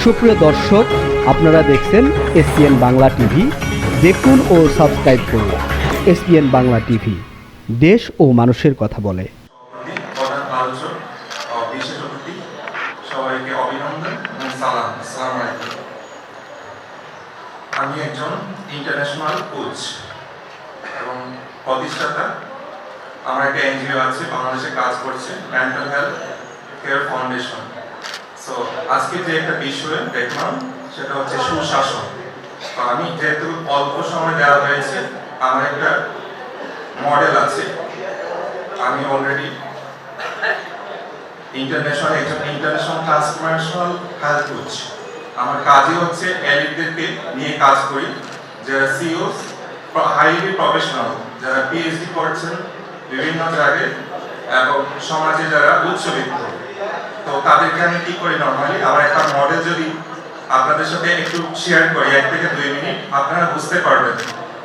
সুপ্রিয় দর্শক, আপনারা দেখছেন এসপিএন বাংলা টিভি। দেখুন ও সাবস্ক্রাইব করুন এসপিএন বাংলা টিভি, দেশ ও মানুষের কথা বলে। সবাইকে অভিনন্দন এবং সালাম। আসসালামু আলাইকুম। আমি একজন ইন্টারন্যাশনাল কোচ এবং প্রতিষ্ঠাতা। আমার একটা এনজিও আছে, বাংলাদেশে কাজ করছে, mental health care foundation. So আজকে যে একটা বিষয় দেখলাম সেটা হচ্ছে সুশাসন। তো আমি যেহেতু অল্প সময় দেওয়া হয়েছে, আমার একটা মডেল আছে। আমি already international transformational health coach. আমার কাজই হচ্ছে এলিটদেরকে নিয়ে কাজ করি, যারা সিইওস, হাইলি প্রফেশনাল, যারা পিএইচডি করছেন বিভিন্ন জায়গায় এবং সমাজে যারা উচ্চবিত্ত। তো তাদেরকে আমি কি করি, নর্মালি আমার একটা মডেল যদি আপনাদের সাথে একটু শেয়ার করি 1 থেকে 2 মিনিট, আপনারা বুঝতে পারবেন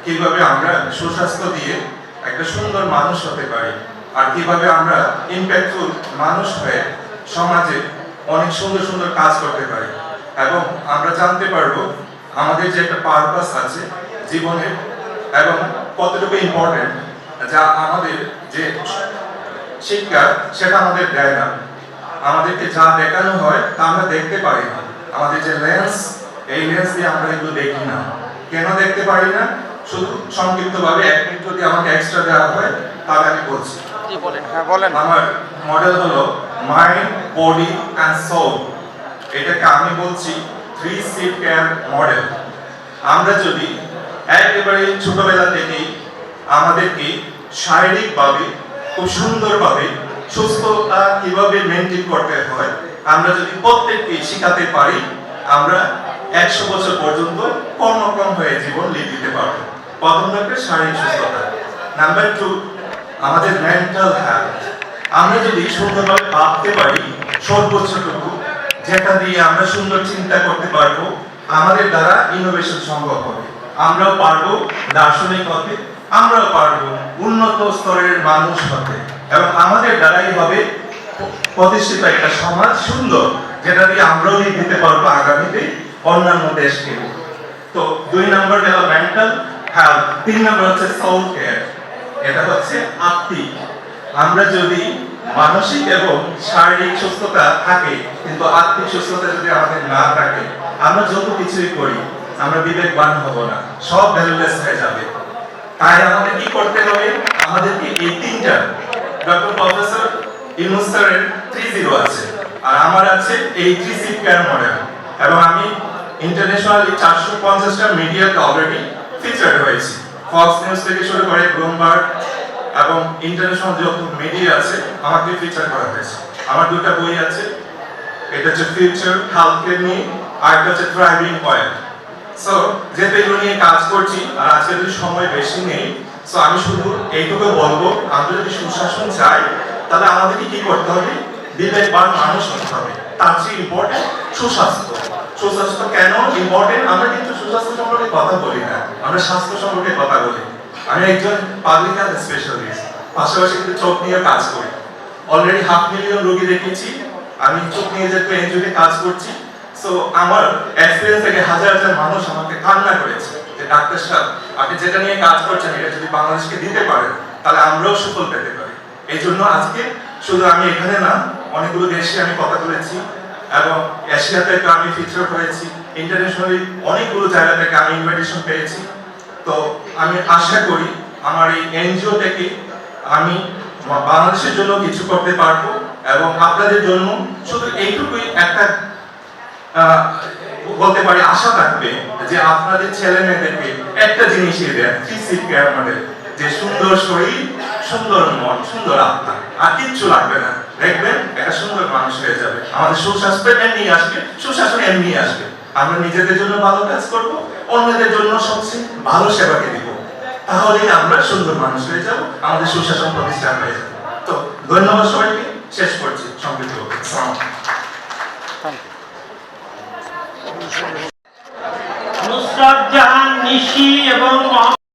কিভাবে আমরা সুস্বাস্থ্য দিয়ে একটা সুন্দর মানুষ হতে পারি, আর কিভাবে আমরা ইম্প্যাক্টফুল মানুষ হয়ে সমাজে অনেক সুন্দর সুন্দর কাজ করতে পারি। এবং আমরা জানতে পারবো আমাদের যে একটা পারপাস আছে জীবনের এবং কতটুকু ইম্পর্টেন্ট, যা আমাদের যে শিক্ষা সেটা আমাদের দেয় না। আমাদেরকে যা দেখানো হয় তা আমরা দেখতে পারি না। আমাদের যে লেন্স, এই লেন্স দিয়ে আমরা এগুলো দেখি না। কেন দেখতে পারি না? শুধু সংক্ষিপ্তভাবে 1 মিনিট যদি আমাকে এক্সট্রা দেওয়া হয় তাহলে আমি বলছি। আমার মডেল হলো মাইন্ড, বডি অ্যান্ড সোল। এটাকে আমি বলছি 3C কেয়ার মডেল। আমরা যদি একেবারে ছোটবেলা থেকেই আমাদেরকে শারীরিকভাবে খুব সুন্দরভাবে সুস্থতা কিভাবে মেনটেন করতে হয়, আমরা যদি প্রত্যেককে শেখাতে পারি, আমরা 100 বছর পর্যন্ত কর্মক্ষম হয়ে জীবন লিড দিতে পারবো। প্রথম ধাপে শারীরিক সুস্থতা। নাম্বার 2, আমাদের মেন্টাল হেলথ। আমরা যদি সুন্দরভাবে ভাবতে পারি, সর্বোচ্চটুকু যেটা দিয়ে আমরা সুন্দর চিন্তা করতে পারবো, আমাদের দ্বারা ইনোভেশন সম্ভব হবে। আমরাও পারবো দার্শনিক হতে, আমরাও পারবো উন্নত স্তরের মানুষ হতে, এবং আমাদের দ্বারাই হবে প্রতিষ্ঠিত একটা সমাজ সুন্দর, যেটা দিয়ে আমরাও লিড দিতে পারবো আগামীতে অন্যান্য দেশকে। তো 2 নম্বর গেল মেন্টাল হেলথ। 3 নম্বর হচ্ছে সোল কেয়ার। এটা হচ্ছে আত্মিক। আমরা যদি মানসিক এবং শারীরিক সুস্থতা থাকে, কিন্তু আত্মিক সুস্থতা যদি আমাদের না থাকে, আমরা যত কিছুই করি আমরা বিবেকবান হব না, সব ভ্যালুলেস হয়ে যাবে। তাই আমাদের কি করতে হবে? আমাদেরকে এই 3টা ডক্টর প্রফেসর ইউনুস স্যারের 30 আছে, আর আমার আছে এই 3C কেয়ার মডেল। এবং আমি ইন্টারন্যাশনালি 450টা মিডিয়াতে অলরেডি ফিচার্ড হয়েছি। ফক্স নিউজ থেকে শুরু করে ব্লুমবার্গ এবং ইন্টারন্যাশনাল যত মিডিয়া আছে আমাকে ফিচার করা হয়েছে। আমার 2টা বই আছে, এটা হচ্ছে ফিউচার হেলথ কেয়ার নিয়ে, আর একটা হচ্ছে থ্রাইভিং ওয়েল। সো যেহেতু এগুলো নিয়ে কাজ করছি আর আজকে যদি সময় বেশি নেই, সো আমি শুধু এইটুকু বলবো, আমরা যদি সুশাসন চাই তাহলে আমাদেরকে কি করতে হবে? বিবেকবান মানুষ হতে হবে। তার চেয়ে ইম্পর্টেন্ট সুস্বাস্থ্য। সুস্বাস্থ্য কেন ইম্পর্টেন্ট? আমরা কিন্তু সুস্বাস্থ্য সম্পর্কে কথা বলি না, আমরা স্বাস্থ্য সম্পর্কে কথা বলি। আমি একজন পাবলিক হেলথ স্পেশালিস্ট, পাশাপাশি কিন্তু চোখ নিয়ে কাজ করি। অলরেডি 500,000 রোগী দেখেছি। আমি চোখ নিয়ে যেহেতু এনজিওতে কাজ করছি, সো আমার এক্সপেরিয়েন্স থেকে হাজার হাজার মানুষ আমাকে কান্না করেছে যে ডাক্তার সাহেব, আপনি যেটা নিয়ে কাজ করছেন এটা যদি বাংলাদেশকে দিতে পারেন তাহলে আমরাও সুফল পেতে পারি। এই জন্য আজকে শুধু আমি এখানে না, অনেকগুলো দেশে আমি কথা বলেছি এবং এশিয়াতে আমি ফিচার হয়েছি, ইন্টারন্যাশনালি অনেকগুলো জায়গা থেকে আমি ইনভাইটেশন পেয়েছি। তো আমি আশা করি আমার এই এনজিও থেকে আমি বাংলাদেশের জন্য কিছু করতে পারবো, এবং আপনাদের জন্য শুধু এইটুকুই একটা বলতে পারি, আশা থাকবে যে আপনাদের ছেলে মেয়েদেরকে একটা জিনিসই দেন, 3C কেয়ার মডেল, যে সুন্দর শরীর, সুন্দর মন, সুন্দর আত্মা, আর কিচ্ছু লাগবে না। দেখবেন একটা সুন্দর মানুষ হয়ে যাবে। আমাদের সুস্বাস্থ্য এমনি আসবে, সুশাসন এমনি আসবে। আমরা নিজেদের জন্য ভালো কাজ করব, অন্যদের জন্য সবচেয়ে ভালো সেবাকে দিব, তাহলেই আমরা সুন্দর মানুষ হয়ে যাব, আমাদের সুশাসন প্রতিষ্ঠা হয়ে যাবে। তো ধন্যবাদ সবাইকে, শেষ করছি সংক্ষিপ্ত। নুসরাত জাহান নিশি এবং